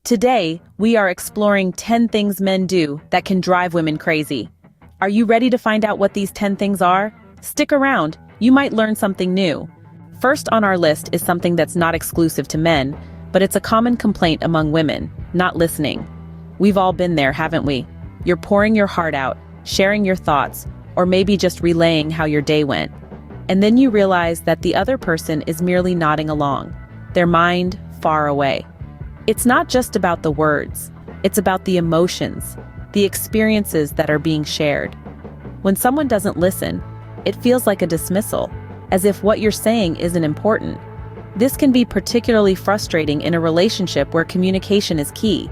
Today, we are exploring 10 things men do that can drive women crazy. Are you ready to find out what these 10 things are? Stick around, you might learn something new. First on our list is something that's not exclusive to men, but it's a common complaint among women: not listening. We've all been there, haven't we? You're pouring your heart out, sharing your thoughts, or maybe just relaying how your day went. And then you realize that the other person is merely nodding along, their mind far away. It's not just about the words, it's about the emotions, the experiences that are being shared. When someone doesn't listen, it feels like a dismissal, as if what you're saying isn't important. This can be particularly frustrating in a relationship where communication is key.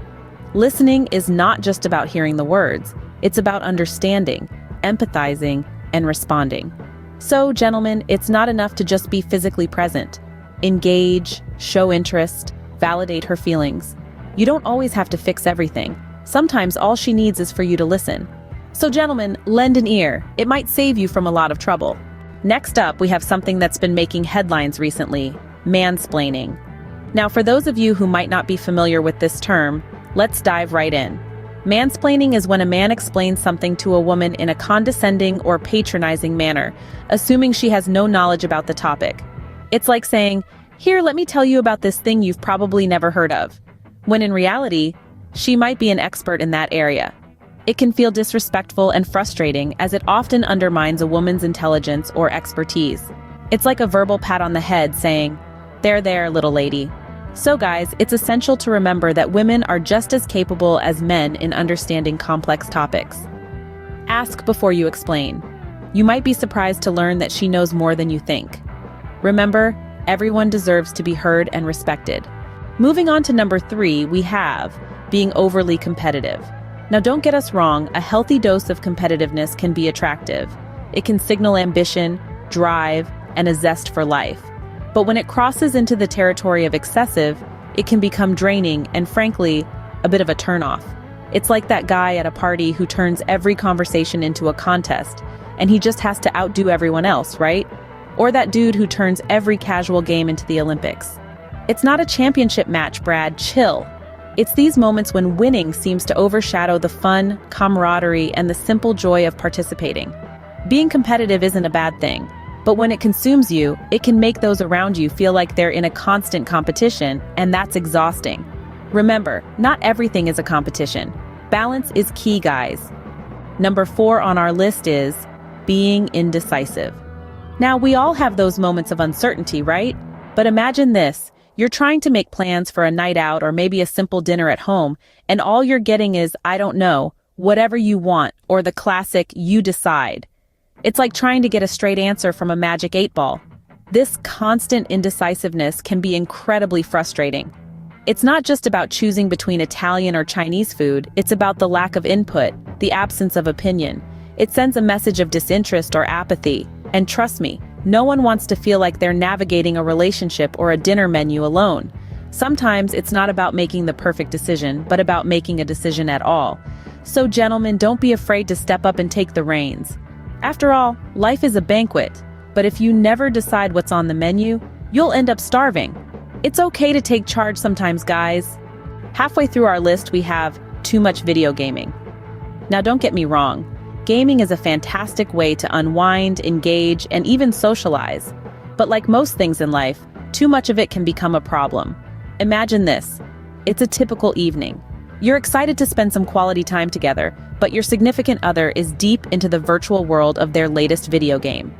Listening is not just about hearing the words, it's about understanding, empathizing, and responding. So, gentlemen, it's not enough to just be physically present. Engage, show interest, validate her feelings. You don't always have to fix everything. Sometimes all she needs is for you to listen. So gentlemen, lend an ear. It might save you from a lot of trouble. Next up, we have something that's been making headlines recently: mansplaining. Now, for those of you who might not be familiar with this term, let's dive right in. Mansplaining is when a man explains something to a woman in a condescending or patronizing manner, assuming she has no knowledge about the topic. It's like saying, "Here, let me tell you about this thing you've probably never heard of," when in reality, she might be an expert in that area. It can feel disrespectful and frustrating, as it often undermines a woman's intelligence or expertise. It's like a verbal pat on the head saying, there, little lady." So guys, it's essential to remember that women are just as capable as men in understanding complex topics. Ask before you explain. You might be surprised to learn that she knows more than you think. Remember, everyone deserves to be heard and respected. Moving on to number 3, we have being overly competitive. Now don't get us wrong, a healthy dose of competitiveness can be attractive. It can signal ambition, drive, and a zest for life. But when it crosses into the territory of excessive, it can become draining and, frankly, a bit of a turnoff. It's like that guy at a party who turns every conversation into a contest, and he just has to outdo everyone else, right? Or that dude who turns every casual game into the Olympics. It's not a championship match, Brad, chill. It's these moments when winning seems to overshadow the fun, camaraderie, and the simple joy of participating. Being competitive isn't a bad thing, but when it consumes you, it can make those around you feel like they're in a constant competition, and that's exhausting. Remember, not everything is a competition. Balance is key, guys. Number 4 on our list is being indecisive. Now, we all have those moments of uncertainty, right? But imagine this. You're trying to make plans for a night out or maybe a simple dinner at home, and all you're getting is, "I don't know, whatever you want," or the classic, "you decide." It's like trying to get a straight answer from a magic 8-ball. This constant indecisiveness can be incredibly frustrating. It's not just about choosing between Italian or Chinese food, it's about the lack of input, the absence of opinion. It sends a message of disinterest or apathy. And trust me, no one wants to feel like they're navigating a relationship or a dinner menu alone. Sometimes it's not about making the perfect decision, but about making a decision at all. So gentlemen, don't be afraid to step up and take the reins. After all, life is a banquet, but if you never decide what's on the menu, you'll end up starving. It's okay to take charge sometimes, guys. Halfway through our list, we have too much video gaming. Now don't get me wrong. Gaming is a fantastic way to unwind, engage, and even socialize. But like most things in life, too much of it can become a problem. Imagine this. It's a typical evening. You're excited to spend some quality time together, but your significant other is deep into the virtual world of their latest video game.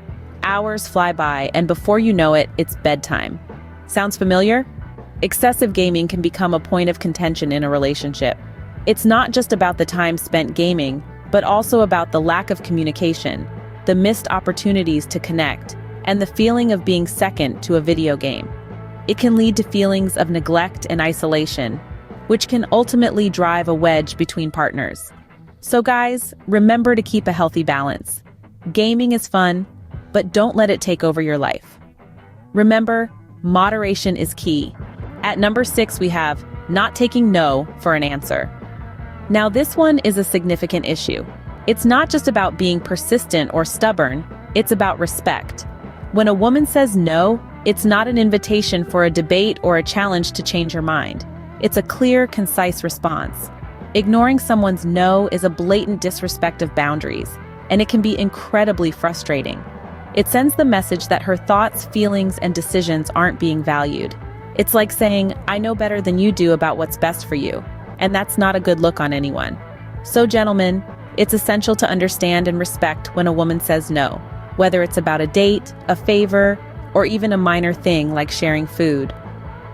Hours fly by, and before you know it, it's bedtime. Sounds familiar? Excessive gaming can become a point of contention in a relationship. It's not just about the time spent gaming, but also about the lack of communication, the missed opportunities to connect, and the feeling of being second to a video game. It can lead to feelings of neglect and isolation, which can ultimately drive a wedge between partners. So guys, remember to keep a healthy balance. Gaming is fun, but don't let it take over your life. Remember, moderation is key. At number 6, we have not taking no for an answer. Now this one is a significant issue. It's not just about being persistent or stubborn, it's about respect. When a woman says no, it's not an invitation for a debate or a challenge to change her mind. It's a clear, concise response. Ignoring someone's no is a blatant disrespect of boundaries, and it can be incredibly frustrating. It sends the message that her thoughts, feelings, and decisions aren't being valued. It's like saying, "I know better than you do about what's best for you," and that's not a good look on anyone. So, gentlemen, it's essential to understand and respect when a woman says no, whether it's about a date, a favor, or even a minor thing like sharing food.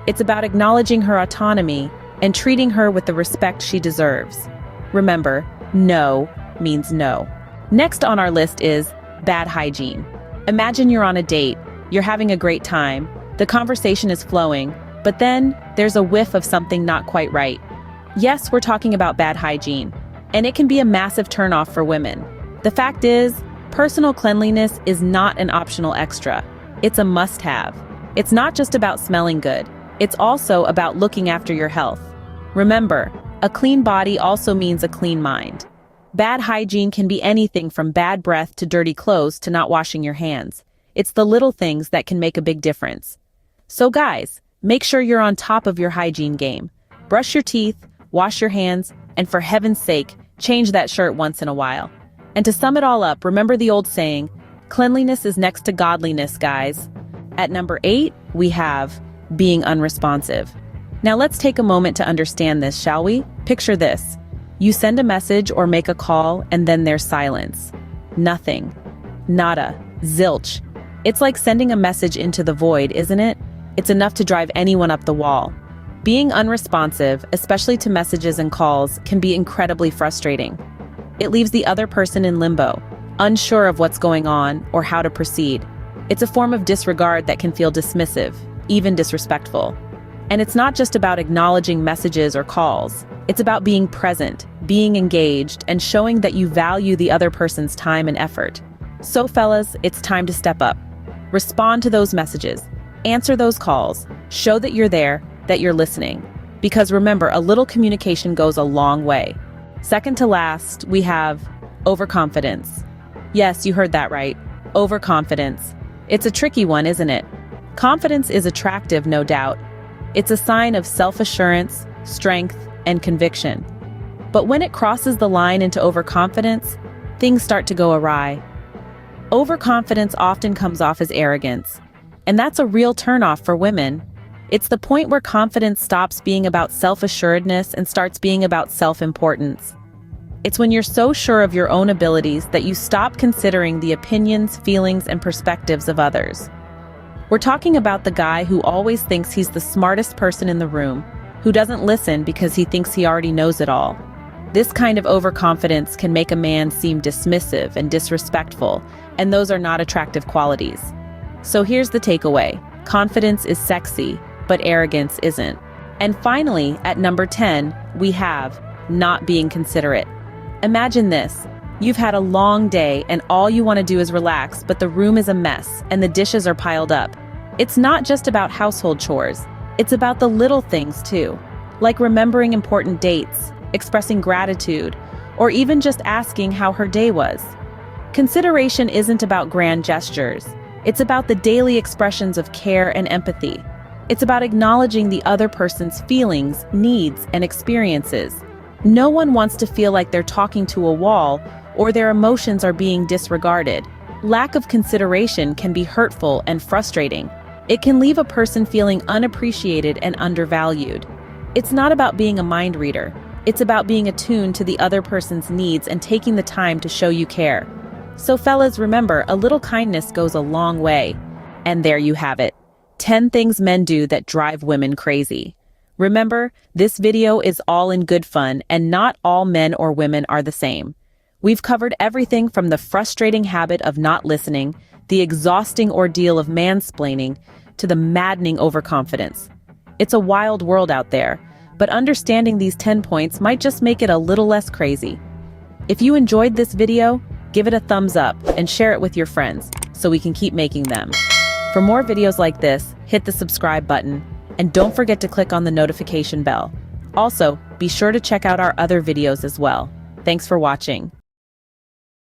It's about acknowledging her autonomy and treating her with the respect she deserves. Remember, no means no. Next on our list is bad hygiene. Imagine you're on a date, you're having a great time, the conversation is flowing, but then there's a whiff of something not quite right. Yes, we're talking about bad hygiene, and it can be a massive turnoff for women. The fact is, personal cleanliness is not an optional extra. It's a must-have. It's not just about smelling good. It's also about looking after your health. Remember, a clean body also means a clean mind. Bad hygiene can be anything from bad breath to dirty clothes to not washing your hands. It's the little things that can make a big difference. So guys, make sure you're on top of your hygiene game. Brush your teeth, wash your hands, and for heaven's sake, change that shirt once in a while. And to sum it all up, remember the old saying, cleanliness is next to godliness, guys. At number 8, we have being unresponsive. Now let's take a moment to understand this, shall we? Picture this. You send a message or make a call, and then there's silence. Nothing. Nada. Zilch. It's like sending a message into the void, isn't it? It's enough to drive anyone up the wall. Being unresponsive, especially to messages and calls, can be incredibly frustrating. It leaves the other person in limbo, unsure of what's going on or how to proceed. It's a form of disregard that can feel dismissive, even disrespectful. And it's not just about acknowledging messages or calls. It's about being present, being engaged, and showing that you value the other person's time and effort. So fellas, it's time to step up. Respond to those messages. Answer those calls. Show that you're there, that you're listening. Because remember, a little communication goes a long way. Second to last, we have overconfidence. Yes, you heard that right. Overconfidence. It's a tricky one, isn't it? Confidence is attractive, no doubt. It's a sign of self-assurance, strength, and conviction. But when it crosses the line into overconfidence, things start to go awry. Overconfidence often comes off as arrogance, and that's a real turnoff for women. It's the point where confidence stops being about self-assuredness and starts being about self-importance. It's when you're so sure of your own abilities that you stop considering the opinions, feelings, and perspectives of others. We're talking about the guy who always thinks he's the smartest person in the room, who doesn't listen because he thinks he already knows it all. This kind of overconfidence can make a man seem dismissive and disrespectful, and those are not attractive qualities. So here's the takeaway. Confidence is sexy, but arrogance isn't. And finally, at number 10, we have not being considerate. Imagine this. You've had a long day and all you want to do is relax, but the room is a mess and the dishes are piled up. It's not just about household chores. It's about the little things too, like remembering important dates, expressing gratitude, or even just asking how her day was. Consideration isn't about grand gestures. It's about the daily expressions of care and empathy. It's about acknowledging the other person's feelings, needs, and experiences. No one wants to feel like they're talking to a wall or their emotions are being disregarded. Lack of consideration can be hurtful and frustrating. It can leave a person feeling unappreciated and undervalued. It's not about being a mind reader. It's about being attuned to the other person's needs and taking the time to show you care. So fellas, remember, a little kindness goes a long way. And there you have it. 10 things men do that drive women crazy. Remember, this video is all in good fun, and not all men or women are the same. We've covered everything from the frustrating habit of not listening, the exhausting ordeal of mansplaining, to the maddening overconfidence. It's a wild world out there, but understanding these 10 points might just make it a little less crazy. If you enjoyed this video, give it a thumbs up and share it with your friends so we can keep making them. For more videos like this, hit the subscribe button and don't forget to click on the notification bell. Also, be sure to check out our other videos as well. Thanks for watching.